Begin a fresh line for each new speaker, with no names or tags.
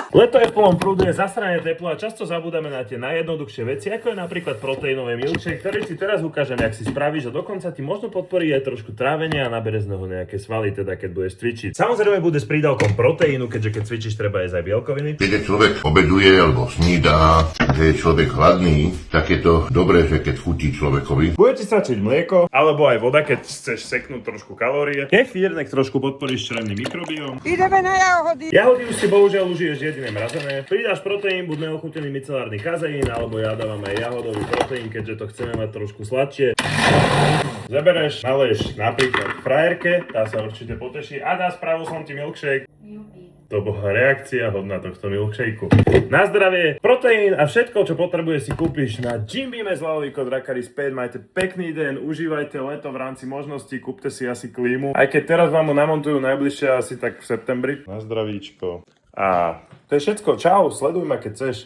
Leto je v plnom prúde, zasranie teplo a často zabúdame na tie najjednoduchšie veci, ako je napríklad proteínové milkshake, ktorý ti teraz ukážem, jak si spravíš a dokonca ti možno podporí aj trošku trávenia a nabere z neho nejaké svaly, teda keď budeš cvičiť. Samozrejme bude s prídavkom proteínu, keďže keď cvičíš, treba jesť aj bielkoviny.
Keď je človek obeduje alebo snída, že je človek hladný, tak je to dobré, že keď chutí človekovi.
Bude ti stačiť mlieko, alebo aj voda, keď chceš seknúť trošku kalórie. Kefír, nech trošku podporíš črevný mikrobióm.
Ideme na jahody.
Jahody už si bohužiaľ užiješ jediné mrazené. Pridáš proteín, buď neochutený micelárny kazeín, alebo ja dávam aj jahodový proteín, keďže to chceme mať trošku sladšie. Zabereš, naleješ napríklad frajerke, tá sa určite poteší a spravil som ti milkshake. To bola reakcia hodná tohto milkshakeu. Na zdravie, proteín a všetko, čo potrebuješ, si kúpiš na Gymbime zľavový kód Rakari5. Majte pekný deň, užívajte leto v rámci možností, kúpte si asi klímu. Aj keď teraz vám ho namontujú najbližšie asi tak v septembri. Na zdravíčko. A to je všetko, čau, sleduj ma keď chceš.